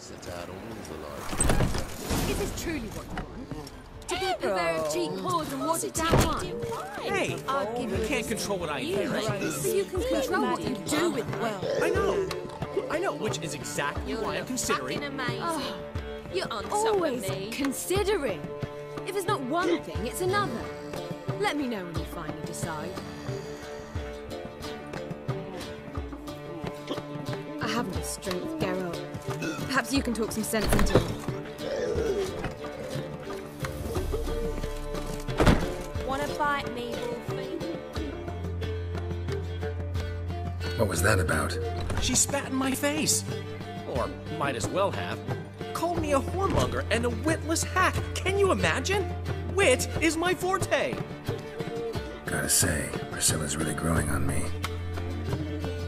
Is this truly what you want? To get a pair of cheap paws and water down one? Hey, you can't control what I hear. But you can control what you do with it. I know, which is exactly why I'm considering. Amazing. You're on Always top of me. considering. If it's not one thing, it's another. Let me know when you finally decide. I haven't the strength, Geralt. Perhaps you can talk some sense into it. Wanna bite me, Wolfie? What was that about? She spat in my face. Or might as well have. Called me a whoremonger and a witless hack. Can you imagine? Wit is my forte. Gotta say, Priscilla's really growing on me.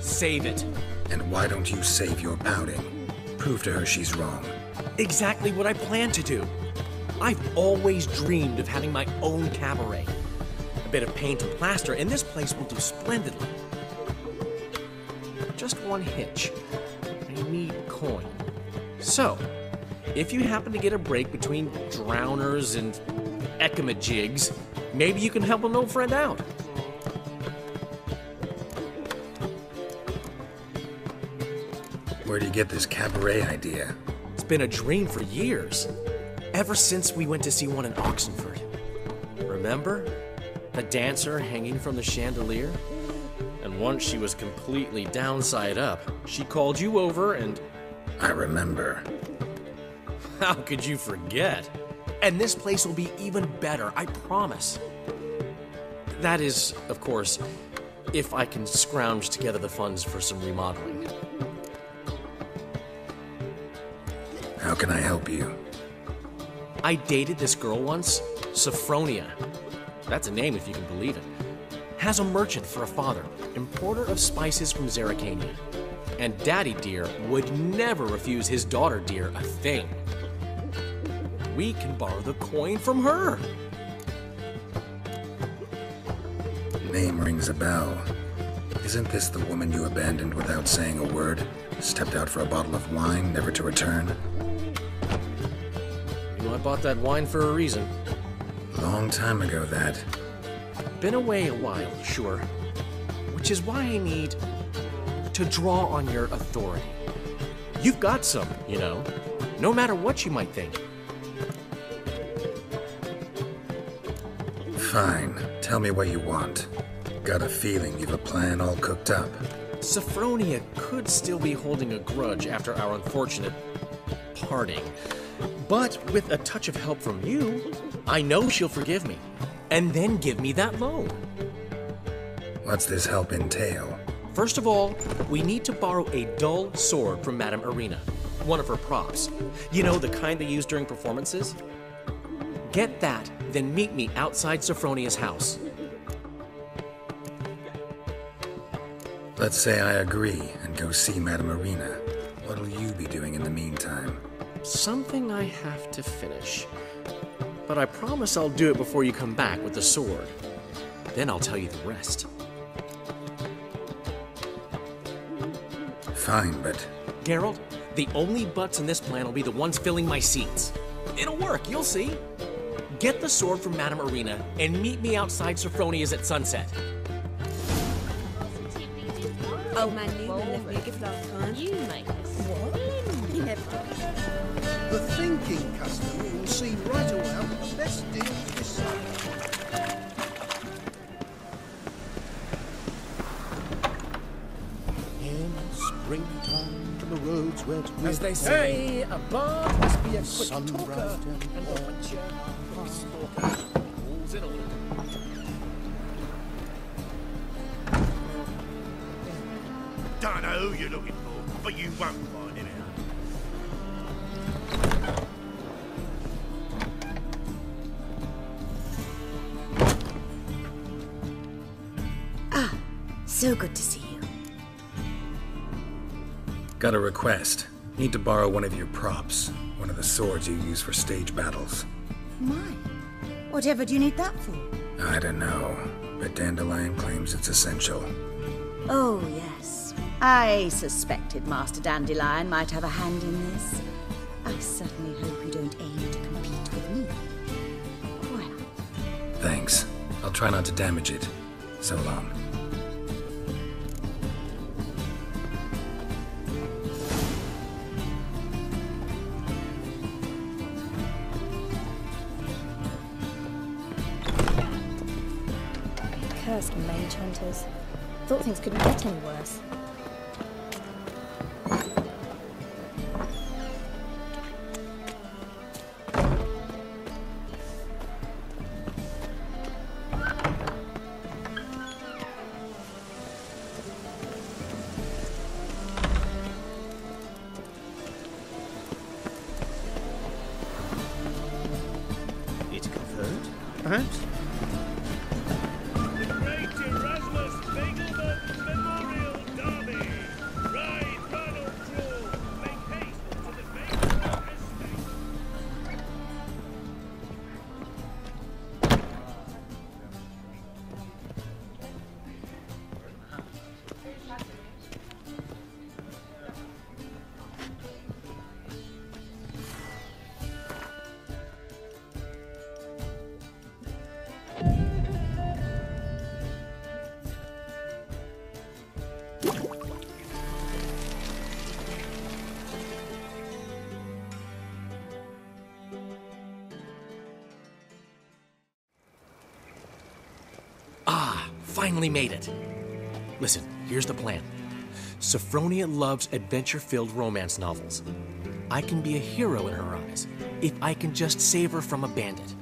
Save it. And why don't you save your pouting? Prove to her she's wrong. Exactly what I plan to do. I've always dreamed of having my own cabaret. A bit of paint and plaster, and this place will do splendidly. Just one hitch. I need coin. So, if you happen to get a break between drowners and ecamajigs, maybe you can help an old friend out. Where do you get this cabaret idea? It's been a dream for years. Ever since we went to see one in Oxenford. Remember? The dancer hanging from the chandelier? And once she was completely downside up, she called you over and... I remember. How could you forget? And this place will be even better, I promise. That is, of course, if I can scrounge together the funds for some remodeling. How can I help you? I dated this girl once, Sophronia. That's a name if you can believe it. Has a merchant for a father, importer of spices from Zerrikania. And Daddy Dear would never refuse his daughter Dear a thing. We can borrow the coin from her. Name rings a bell. Isn't this the woman you abandoned without saying a word? Stepped out for a bottle of wine, never to return? You know, I bought that wine for a reason. Long time ago, that. Been away a while, sure. Which is why I need to draw on your authority. You've got some, you know, no matter what you might think. Fine. Tell me what you want. Got a feeling you've a plan all cooked up. Sophronia could still be holding a grudge after our unfortunate parting. But with a touch of help from you, I know she'll forgive me. And then give me that loan. What's this help entail? First of all, we need to borrow a dull sword from Madame Arena. One of her props. You know, the kind they use during performances? Get that, then meet me outside Sophronia's house. Let's say I agree and go see Madame Arena. What'll you be doing in the meantime? Something I have to finish. But I promise I'll do it before you come back with the sword. Then I'll tell you the rest. Fine, but... Geralt, the only butts in this plan will be the ones filling my seats. It'll work, you'll see. Get the sword from Madame Arena and meet me outside Sophronia's at sunset. Oh, my Newman left me a gift last time. You make us. What? He never does. The thinking customer will see right away what the best deal this summer. In springtime, the roads wet with As they say, a bard must be a quick talker and a watcher of a stalker. Pulls it a little. Don't know who you're looking for, but you won't find it out. Ah, so good to see you. Got a request. Need to borrow one of your props. One of the swords you use for stage battles. My, whatever do you need that for? I don't know, but Dandelion claims it's essential. Oh, yes. I suspected Master Dandelion might have a hand in this. I certainly hope you don't aim to compete with me. Well, Thanks. I'll try not to damage it. So long. Cursed mage hunters. Thought things couldn't get any worse. It's confirmed, perhaps? Finally made it. Listen, here's the plan. Sophronia loves adventure-filled romance novels. I can be a hero in her eyes if I can just save her from a bandit.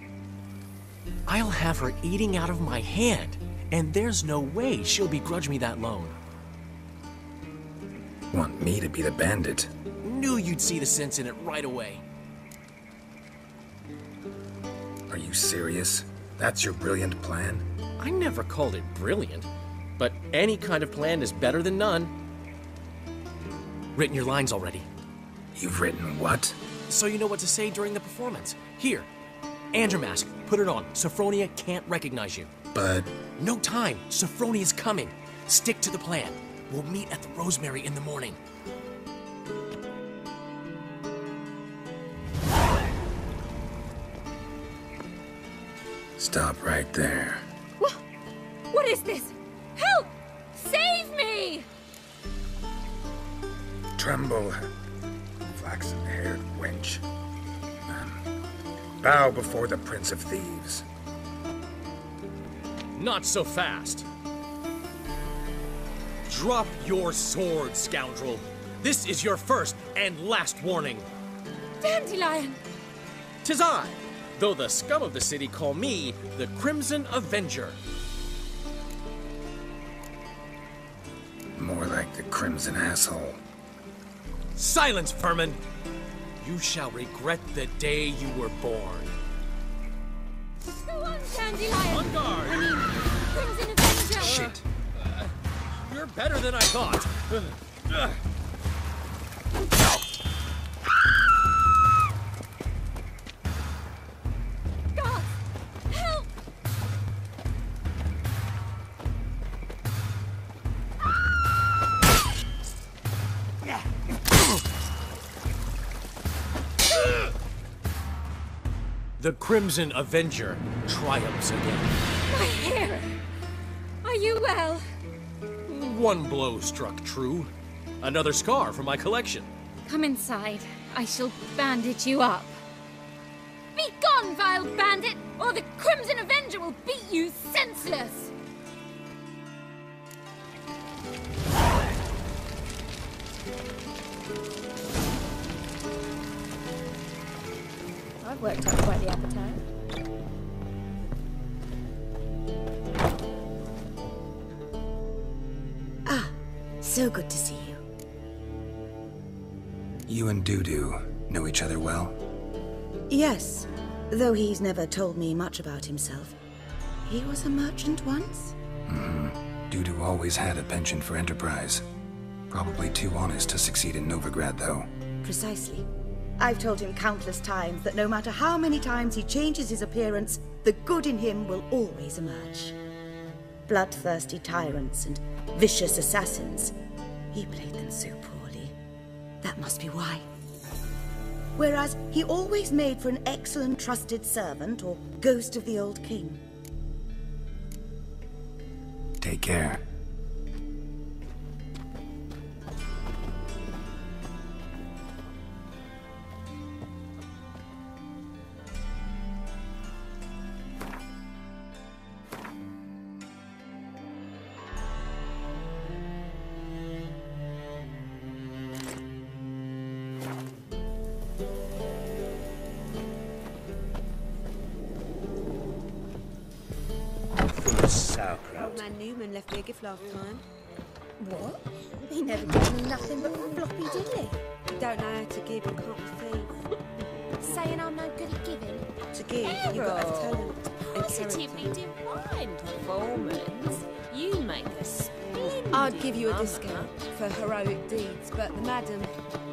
I'll have her eating out of my hand, and there's no way she'll begrudge me that loan. Want me to be the bandit? Knew you'd see the sense in it right away. Are you serious? That's your brilliant plan? I never called it brilliant, but any kind of plan is better than none. Written your lines already. You've written what? So you know what to say during the performance. Here, and your mask. Put it on. Sophronia can't recognize you. But... No time. Sophronia's coming. Stick to the plan. We'll meet at the Rosemary in the morning. Stop right there. What is this? Help! Save me! Tremble, flaxen-haired wench. Bow before the Prince of Thieves. Not so fast. Drop your sword, scoundrel. This is your first and last warning. Dandelion! 'Tis I, though the scum of the city call me the Crimson Avenger. More like the Crimson Asshole. Silence, vermin! You shall regret the day you were born. Go on, Dandelion! On guard! I mean, Crimson Avenger! Shit! You're better than I thought. God! Help! The Crimson Avenger triumphs again. My hair! Are you well? One blow struck true. Another scar from my collection. Come inside. I shall bandage you up. Be gone, vile bandit, or the Crimson Avenger will beat you senseless! I've worked up quite the appetite. Ah, so good to see you. You and Doo-Doo know each other well? Yes, though he's never told me much about himself. He was a merchant once? Doo-Doo always had a penchant for enterprise. Probably too honest to succeed in Novigrad, though. Precisely. I've told him countless times that no matter how many times he changes his appearance, the good in him will always emerge. Bloodthirsty tyrants and vicious assassins. He played them so poorly. That must be why. whereas he always made for an excellent trusted servant or ghost of the old king. Take care. Old man Newman left me a gift last time. What? He never gave me nothing but floppy, did he? You don't know how to give, you can't receive. Saying I'm no good at giving. To give, you've got to have talent. and Positively character. divine performance. You make a splendid I'd give you a mother. discount for heroic deeds, but the madam...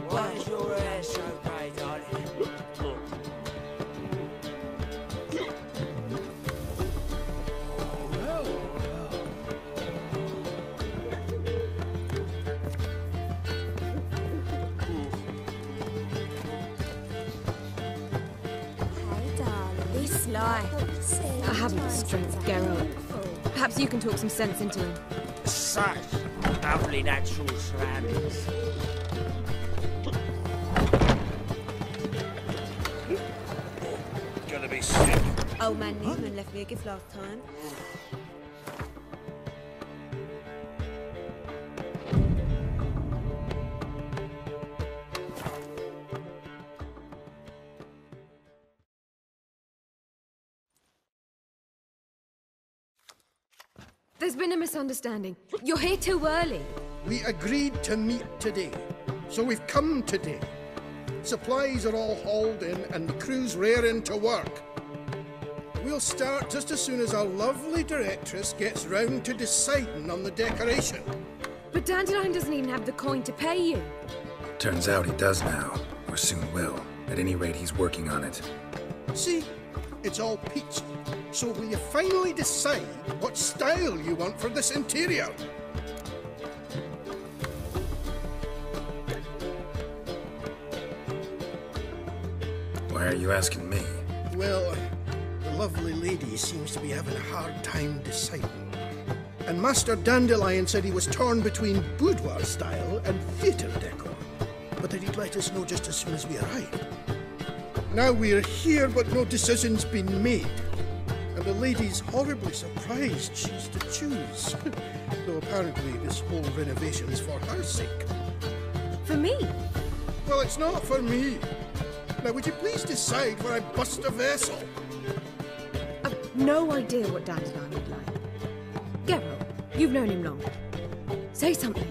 Why's your hair so grey, darling? This life. I haven't the strength, Geralt. Perhaps you can talk some sense into him. Such lovely natural surroundings. Gonna be sick. Old man Newman left me a gift last time. There's been a misunderstanding. You're here too early. We agreed to meet today, so we've come today. Supplies are all hauled in and the crew's raring to work. We'll start just as soon as our lovely directress gets round to deciding on the decoration. But Dandelion doesn't even have the coin to pay you. Turns out he does now, or soon will. At any rate, he's working on it. See, it's all peachy. So will you finally decide what style you want for this interior? Why are you asking me? Well, the lovely lady seems to be having a hard time deciding. And Master Dandelion said he was torn between boudoir style and theatre decor, but that he'd let us know just as soon as we arrived. Now we're here, but no decision's been made. And the lady's horribly surprised she's to choose. Though apparently this whole renovation's for her sake. For me? Well, it's not for me. Now, would you please decide where I bust a vessel? I've no idea what Dandelion would like. Geralt, you've known him long. Say something.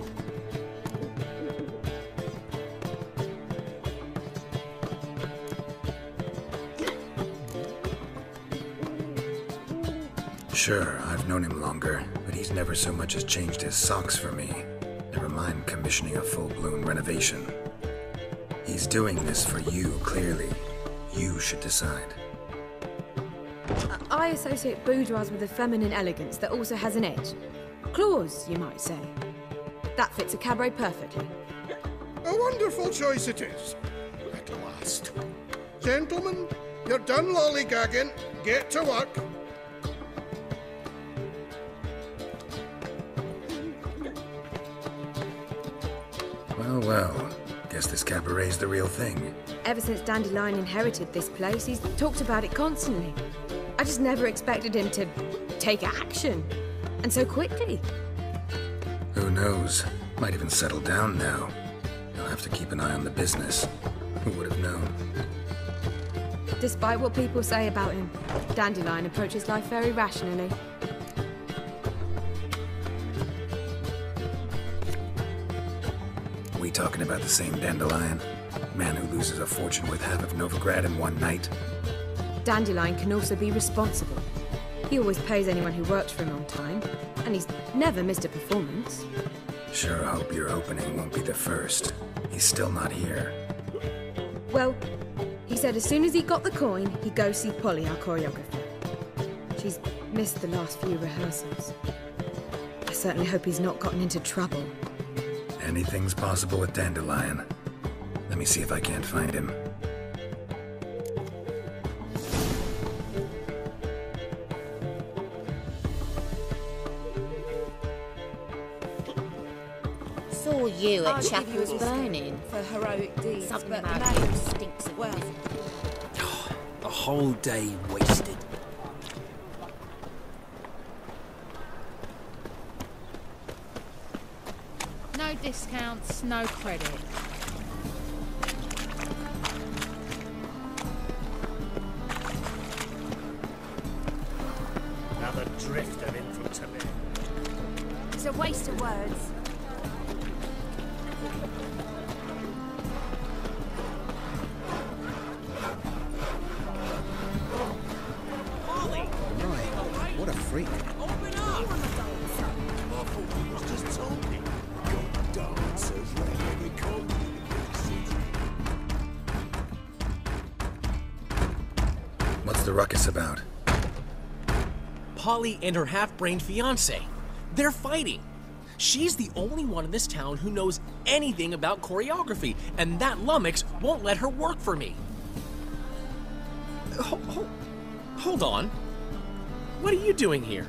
Sure, I've known him longer, but he's never so much as changed his socks for me. Never mind commissioning a full-blown renovation. He's doing this for you, clearly. You should decide. I associate boudoirs with a feminine elegance that also has an edge. Claws, you might say. That fits a cabaret perfectly. A wonderful choice it is. At last. Gentlemen, you're done lollygagging. Get to work. Well, guess this cabaret's the real thing. Ever since Dandelion inherited this place, he's talked about it constantly. I just never expected him to take action. And so quickly. Who knows? Might even settle down now. He'll have to keep an eye on the business. Who would have known? Despite what people say about him, Dandelion approaches life very rationally. We talking about the same Dandelion? Man who loses a fortune worth half of Novigrad in one night? Dandelion can also be responsible. He always pays anyone who works for him on time, and he's never missed a performance. Sure hope your opening won't be the first. He's still not here. Well, he said as soon as he got the coin, he'd go see Polly, our choreographer. She's missed the last few rehearsals. I certainly hope he's not gotten into trouble. Anything's possible with Dandelion. Let me see if I can't find him. You I'll at give you Chapel's a burning. for heroic deeds, Something but about the you name, stinks of well, A whole day wasted. No discounts, no credit. Another drifter in from Toledo. it's a waste of words. Polly! Right. What a freak. Open up! I thought he was just talking. Got dancers round every corner in the big city. What's the ruckus about? Polly and her half-brained fiancé. They're fighting. She's the only one in this town who knows anything about choreography, and that lummox won't let her work for me. Hold on. What are you doing here?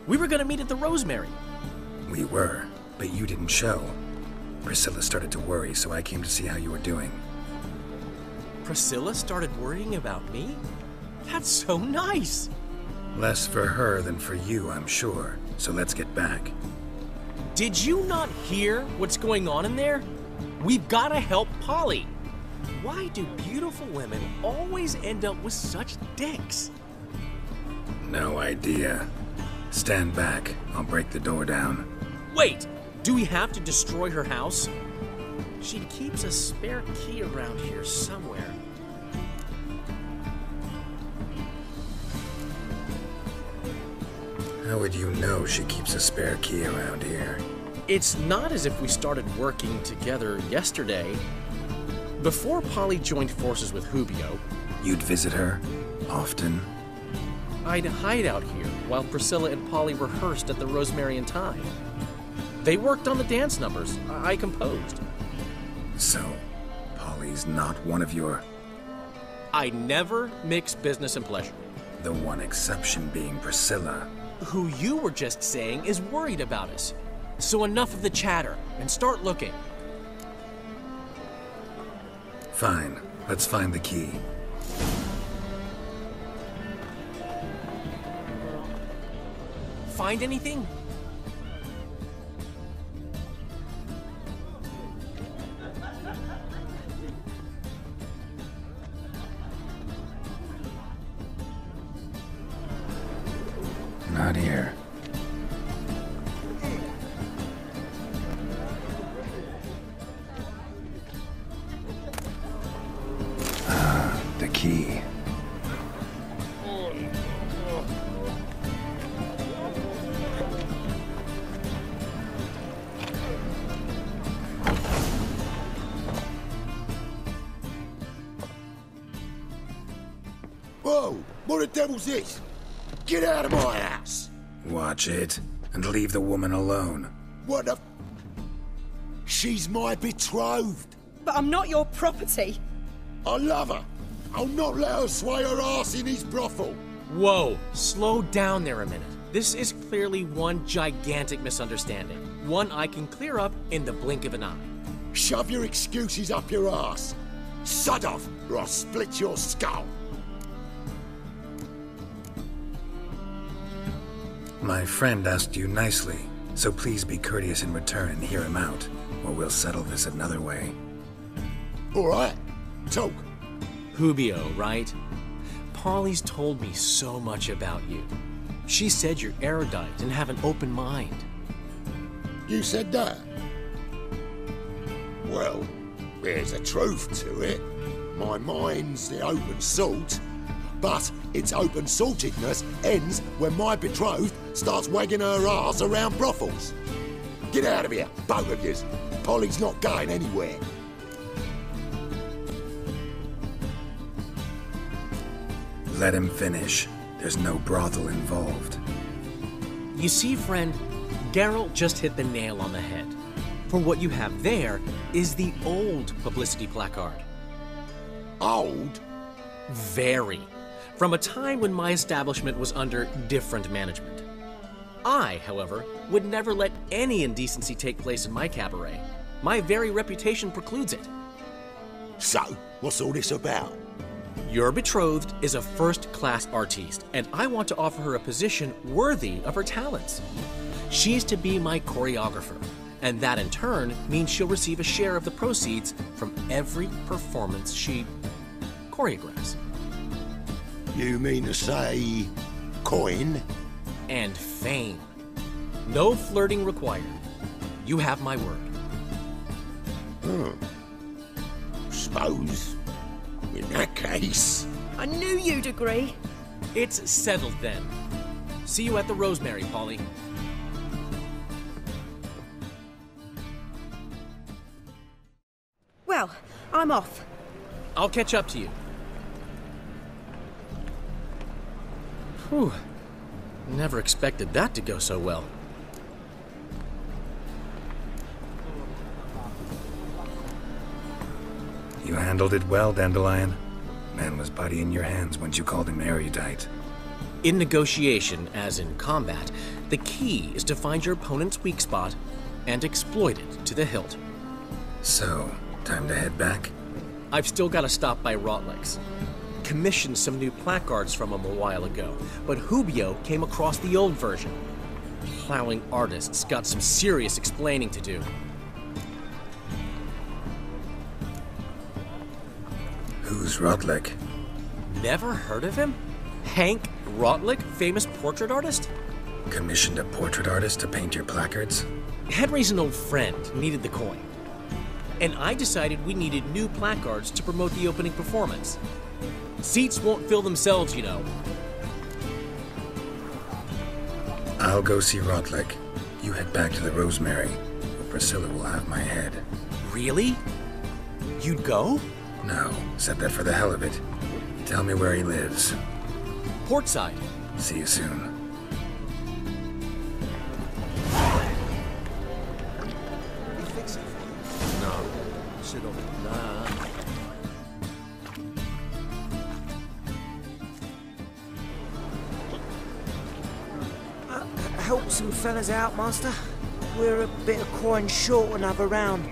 We were gonna meet at the Rosemary. We were, but you didn't show. Priscilla started to worry, so I came to see how you were doing. Priscilla started worrying about me? That's so nice. Less for her than for you, I'm sure. So let's get back. Did you not hear what's going on in there? We've gotta help Polly. Why do beautiful women always end up with such dicks? No idea. Stand back. I'll break the door down. Wait, do we have to destroy her house? She keeps a spare key around here somewhere. How would you know she keeps a spare key around here? It's not as if we started working together yesterday. Before Polly joined forces with Hubio, You'd visit her? Often? I'd hide out here while Priscilla and Polly rehearsed at the Rosemary and Thyme. They worked on the dance numbers I composed. So, Polly's not one of your... I never mix business and pleasure. The one exception being Priscilla. Who you were just saying is worried about us. So enough of the chatter, and start looking. Fine. Let's find the key. Find anything? Not here. Ah, the key. Whoa! What the devil's this? Get out of my house! Watch it, and leave the woman alone. What the... She's my betrothed. But I'm not your property. I love her. I'll not let her sway her ass in his brothel. Whoa, slow down there a minute. This is clearly one gigantic misunderstanding. One I can clear up in the blink of an eye. Shove your excuses up your ass. Sod off, or I'll split your skull. My friend asked you nicely, so please be courteous in return and hear him out, or we'll settle this another way. All right, talk. Hubio, right? Polly's told me so much about you. She said you're erudite and have an open mind. You said that? Well, there's a truth to it. My mind's the open salt, but its open saltedness ends when my betrothed starts wagging her ass around brothels. Get out of here, both of yous. Polly's not going anywhere. Let him finish. There's no brothel involved. You see, friend, Geralt just hit the nail on the head. For what you have there is the old publicity placard. Old? Very. From a time when my establishment was under different management. I, however, would never let any indecency take place in my cabaret. My very reputation precludes it. So, what's all this about? Your betrothed is a first-class artiste, and I want to offer her a position worthy of her talents. She's to be my choreographer, and that in turn means she'll receive a share of the proceeds from every performance she choreographs. You mean to say coin? And fame. No flirting required. You have my word. Suppose, in that case... I knew you'd agree. It's settled then. See you at the Rosemary, Polly. Well, I'm off. I'll catch up to you. Whew. Never expected that to go so well. You handled it well, Dandelion. Man was body in your hands once you called him erudite. In negotiation, as in combat, the key is to find your opponent's weak spot and exploit it to the hilt. So, time to head back? I've still got to stop by Rotlick's. Commissioned some new placards from him a while ago, but Hubio came across the old version. Plowing artists got some serious explaining to do. Who's Rotlick? Never heard of him? Hank Rotlick, famous portrait artist? Commissioned a portrait artist to paint your placards? Henry's an old friend, needed the coin. And I decided we needed new placards to promote the opening performance. Seats won't fill themselves, you know. I'll go see Rotlick. You head back to the Rosemary, where Priscilla will have my head. Really? You'd go? No, said that for the hell of it. Tell me where he lives. Portside. See you soon. No. Sit over. Nah. Help some fellas out, Master. We're a bit of coin short another round.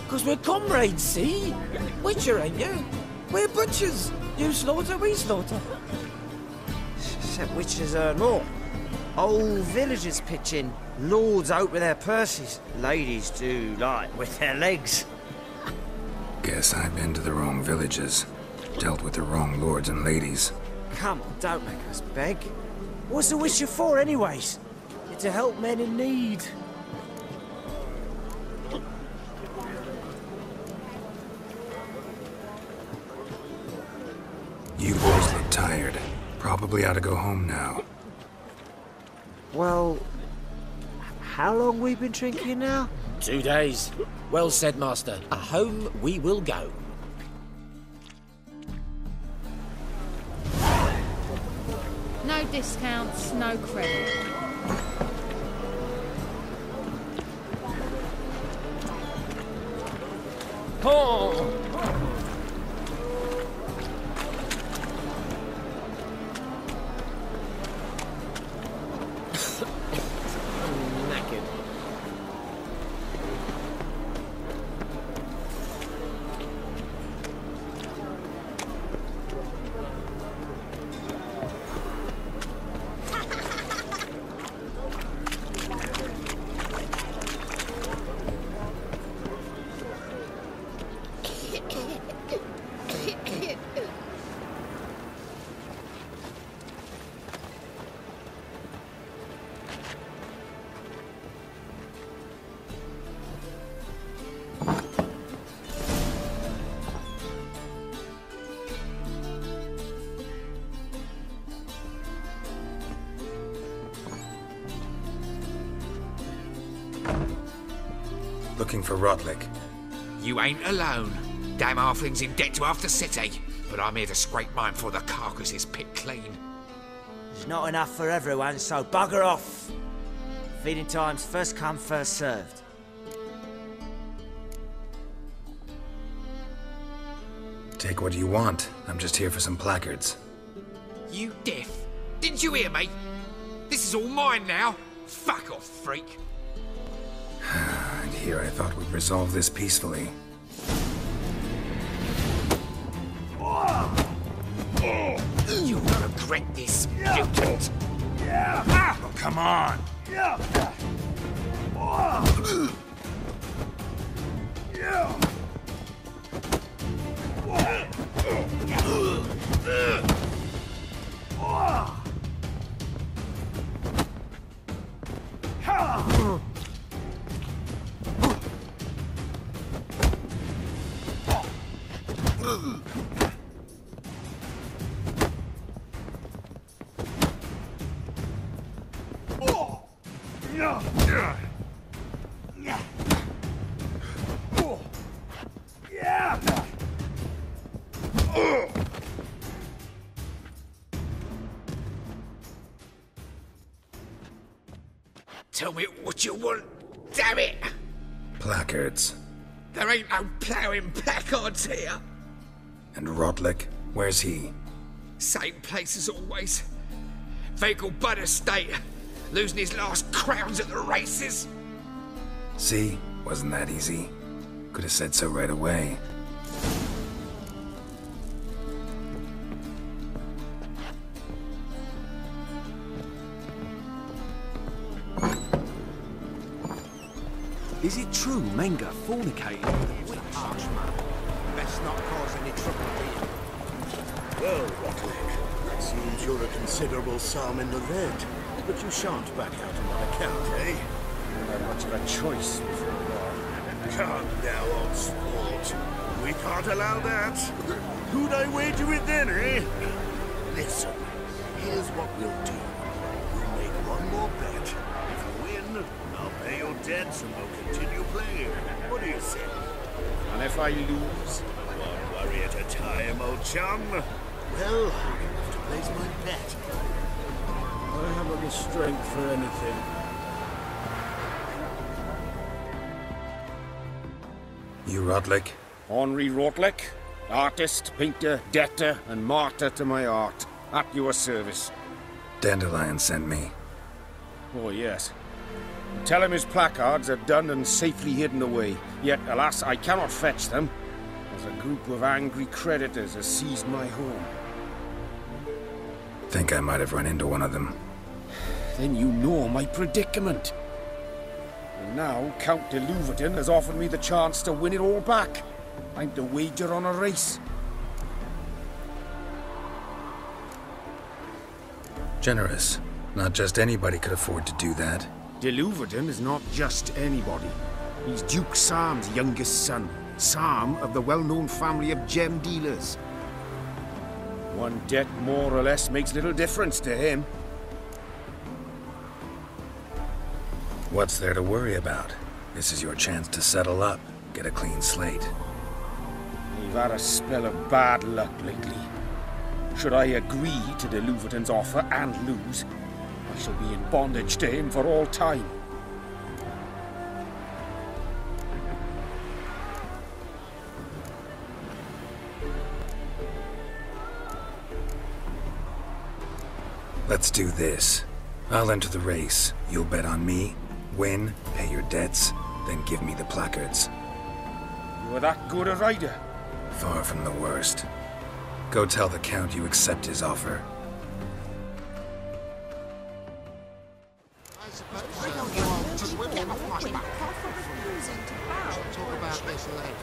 'Cause we're comrades, see? Witcher, ain't you? We're butchers. You slaughter, we slaughter. Except witchers earn more. Old villagers pitch in. Lords out with their purses. Ladies do like with their legs. Guess I've been to the wrong villages. Dealt with the wrong lords and ladies. Come on, don't make us beg. What's the witcher for, anyways? It's to help men in need. You boys look tired. Probably ought to go home now. Well, how long we been drinking now? 2 days. Well said, Master. Home we will go. No discounts, no credit. Oh! Knackered. Looking for Rotlick. You ain't alone. Damn halfling's in debt to half the city. But I'm here to scrape mine before the carcass is picked clean. There's not enough for everyone, so bugger off. Feeding time's first come, first served. Take what you want. I'm just here for some placards. You deaf? Didn't you hear me? This is all mine now. Fuck off, freak. And here, I thought we'd resolve this peacefully. You'll regret this, mutant. Oh, come on. Tell me what you want, damn it! Placards. There ain't no ploughing placards here. And Rotlick, where's he? Same place as always. Vehicle bud estate. Losing his last crowns at the races. See? Wasn't that easy? Could have said so right away. Is it true Menga fornicated with the Archman? Best not cause any trouble here. Well, Rotlick, it seems you're a considerable psalm in the red. But you shan't back out on that account, eh? You don't have much of a choice before long. Calm now, old sport. We can't allow that. Who'd I wager with then, eh? Listen, here's what we'll do. We'll make one more bet. If you win, I'll pay your debts and we'll continue playing. What do you say? And if I lose? One worry at a time, old chum. Well, you have to place my bet. I haven't the strength for anything. You Rotlick? Henri Rotlick, artist, painter, debtor, and martyr to my art. At your service. Dandelion sent me. Oh, yes. Tell him his placards are done and safely hidden away. Yet, alas, I cannot fetch them, as a group of angry creditors has seized my home. Think I might have run into one of them. Then you know my predicament. And now Count de Louverton has offered me the chance to win it all back. I'm to wager on a race. Generous. Not just anybody could afford to do that. De Louverton is not just anybody. He's Duke Sam's youngest son. Sam of the well-known family of gem dealers. One debt more or less makes little difference to him. What's there to worry about? This is your chance to settle up, get a clean slate. You've had a spell of bad luck lately. Should I agree to de Louverton's offer and lose, I shall be in bondage to him for all time. Let's do this. I'll enter the race. You'll bet on me, win, pay your debts, then give me the placards. You are that good a rider? Far from the worst. Go tell the Count you accept his offer. Talk about this later.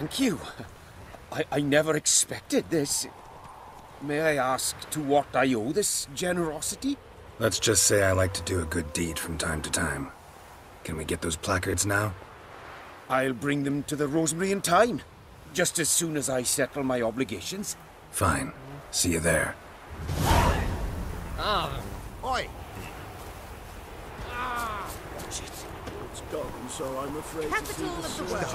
Thank you. I never expected this. May I ask to what I owe this generosity? Let's just say I like to do a good deed from time to time. Can we get those placards now? I'll bring them to the Rosemary in time, just as soon as I settle my obligations. Fine. See you there. Oi! It's gone, so I'm afraid Capital of the world.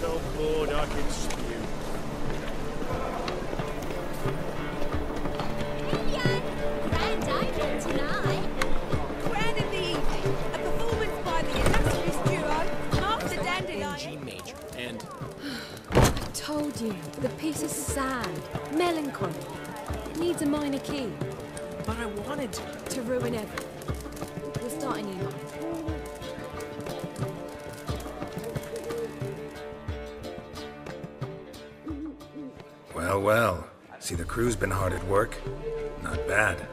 so bored I can spew. Grand opening tonight. Grand in the evening. A performance by the illustrious duo, Mark the Dandelion. G major, and... I told you, the piece is sad, melancholy. It needs a minor key. But I wanted to ruin everything. We're starting in line. Well, well. See, the crew's been hard at work. Not bad.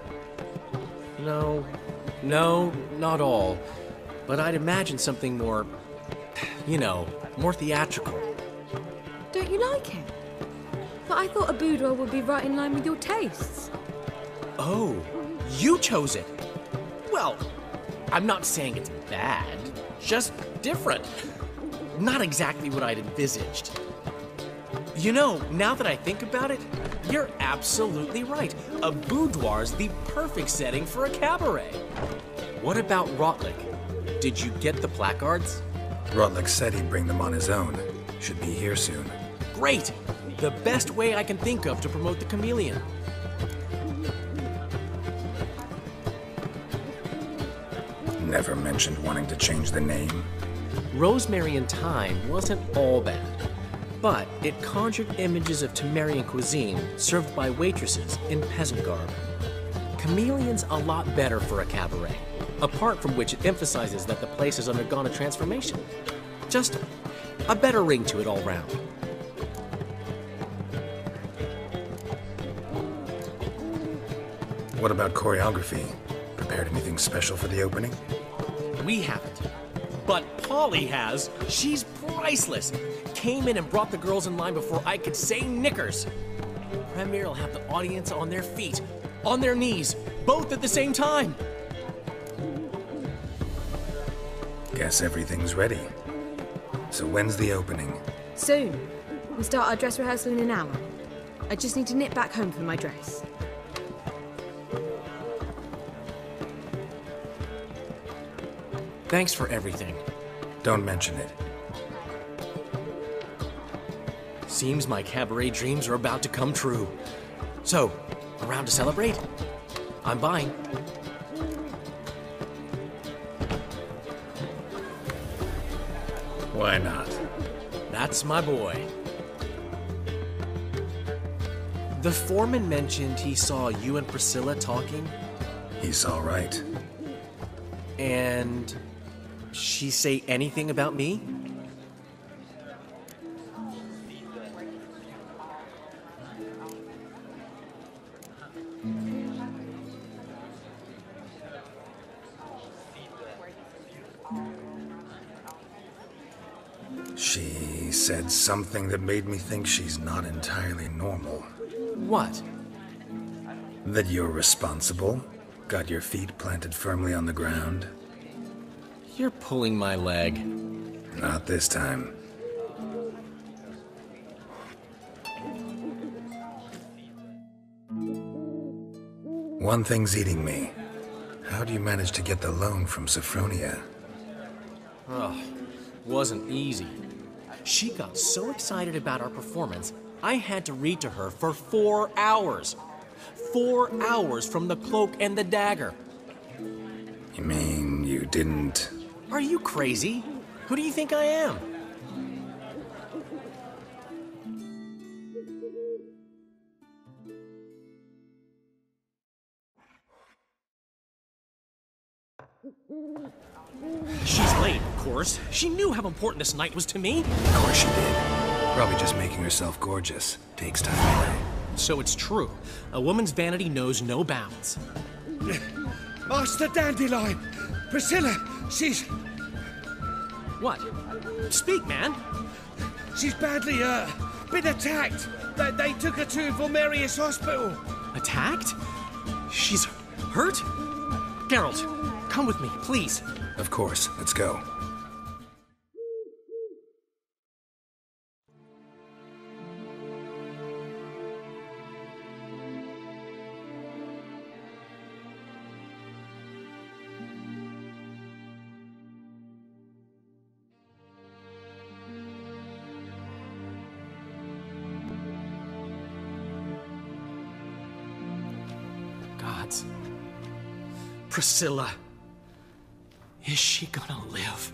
No, not all. But I'd imagine something more, you know, more theatrical. Don't you like it? But I thought a boudoir would be right in line with your tastes. Oh, you chose it. Well, I'm not saying it's bad, just different. Not exactly what I'd envisaged. You know, now that I think about it, you're absolutely right. A boudoir's the perfect setting for a cabaret. What about Rotlick? Did you get the placards? Rotlick said he'd bring them on his own. Should be here soon. Great! The best way I can think of to promote the chameleon. Never mentioned wanting to change the name. Rosemary in Time wasn't all bad, but it conjured images of Temerian cuisine served by waitresses in peasant garb. Chameleon's a lot better for a cabaret, apart from which it emphasizes that the place has undergone a transformation. Just a better ring to it all round. What about choreography? Prepared anything special for the opening? We haven't. But Polly has. She's priceless. Came in and brought the girls in line before I could say knickers. Premiere will have the audience on their feet, on their knees, both at the same time. Guess everything's ready. So when's the opening? Soon. We start our dress rehearsal in an hour. I just need to nip back home for my dress. Thanks for everything. Don't mention it. Seems my cabaret dreams are about to come true. So, around to celebrate? I'm buying. Why not? That's my boy. The foreman mentioned he saw you and Priscilla talking. He's all right. And she say anything about me? She said something that made me think she's not entirely normal. What? That you're responsible, got your feet planted firmly on the ground. You're pulling my leg. Not this time. One thing's eating me. How do you manage to get the loan from Sophronia? Oh, wasn't easy. She got so excited about our performance, I had to read to her for 4 hours. 4 hours from the cloak and the dagger. You mean you didn't... Are you crazy? Who do you think I am? She's late, of course. She knew how important this night was to me. Of course she did. Probably just making herself gorgeous. Takes time anyway. So it's true. A woman's vanity knows no bounds. Master Dandelion! Priscilla, she's... What? Speak, man! She's badly, been attacked. They took her to Vulmerius Hospital. Attacked? She's hurt? Geralt, come with me, please. Of course. Let's go. Gods. Priscilla. Is she gonna live?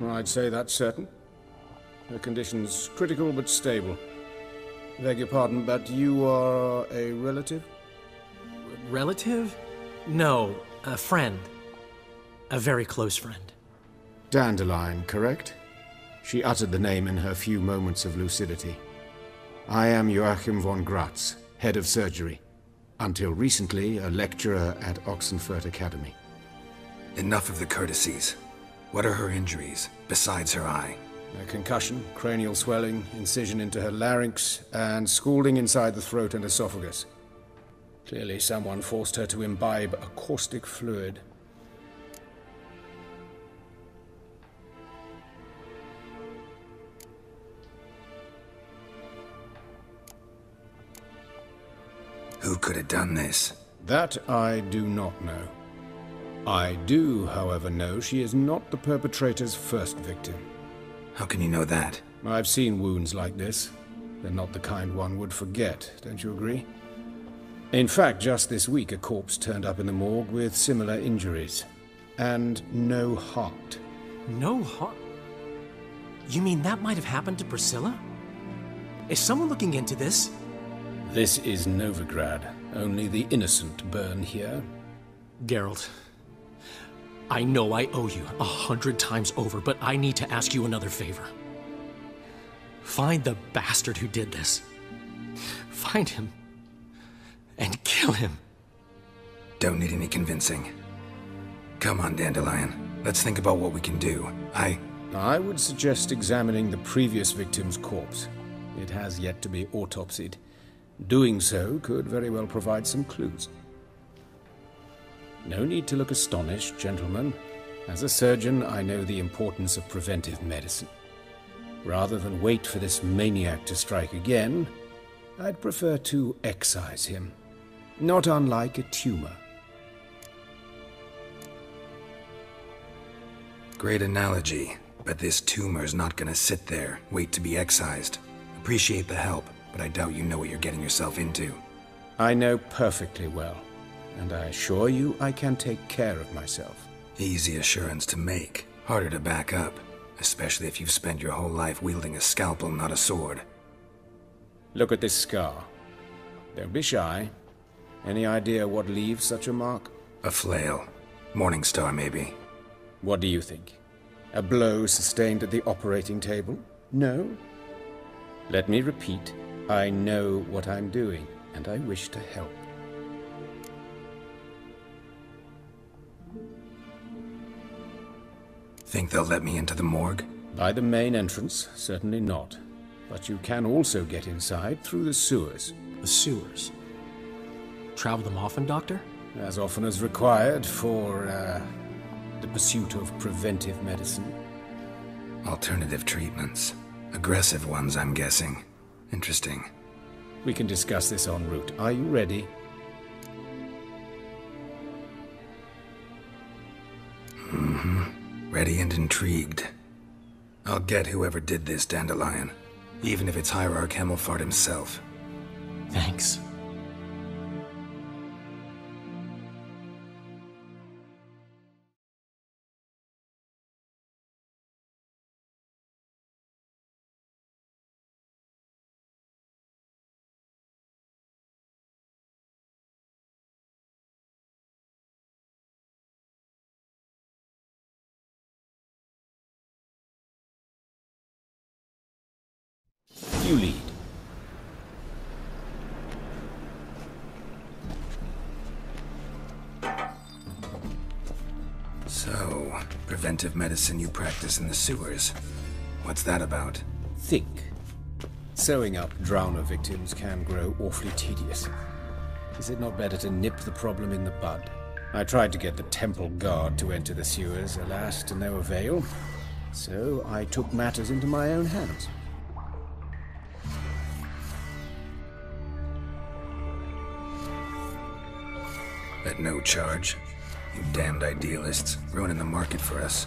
I'd say that's certain. Her condition's critical but stable. Beg your pardon, but you are a relative? Relative? No, a friend. A very close friend. Dandelion, correct? She uttered the name in her few moments of lucidity. I am Joachim von Gratz, head of surgery. Until recently, a lecturer at Oxenfurt Academy. Enough of the courtesies. What are her injuries, besides her eye? A concussion, cranial swelling, incision into her larynx, and scalding inside the throat and esophagus. Clearly someone forced her to imbibe a caustic fluid. Who could have done this? That I do not know. I do, however, know she is not the perpetrator's first victim. How can you know that? I've seen wounds like this. They're not the kind one would forget, don't you agree? In fact, just this week a corpse turned up in the morgue with similar injuries. And no heart. No heart? You mean that might have happened to Priscilla? Is someone looking into this? This is Novigrad. Only the innocent burn here. Geralt, I know I owe you 100 times over, but I need to ask you another favor. Find the bastard who did this. Find him. And kill him. Don't need any convincing. Come on, Dandelion. Let's think about what we can do. I would suggest examining the previous victim's corpse. It has yet to be autopsied. Doing so could very well provide some clues. No need to look astonished, gentlemen. As a surgeon, I know the importance of preventive medicine. Rather than wait for this maniac to strike again, I'd prefer to excise him. Not unlike a tumor. Great analogy, but this tumor's not gonna sit there, wait to be excised. Appreciate the help, but I doubt you know what you're getting yourself into. I know perfectly well, and I assure you I can take care of myself. Easy assurance to make, harder to back up, especially if you've spent your whole life wielding a scalpel, not a sword. Look at this scar. Don't be shy. Any idea what leaves such a mark? A flail. Morningstar, maybe. What do you think? A blow sustained at the operating table? No? Let me repeat. I know what I'm doing, and I wish to help. Think they'll let me into the morgue? By the main entrance, certainly not. But you can also get inside through the sewers. The sewers? Travel them often, Doctor? As often as required for, the pursuit of preventive medicine. Alternative treatments. Aggressive ones, I'm guessing. Interesting. We can discuss this en route. Are you ready? Mm-hmm. Ready and intrigued. I'll get whoever did this, Dandelion. Even if it's Hierarch Hemmelfart himself. Thanks. You lead. So, preventive medicine you practice in the sewers. What's that about? Think. Sewing up drowner victims can grow awfully tedious. Is it not better to nip the problem in the bud? I tried to get the temple guard to enter the sewers, alas, to no avail. So I took matters into my own hands. At no charge. You damned idealists, ruining the market for us.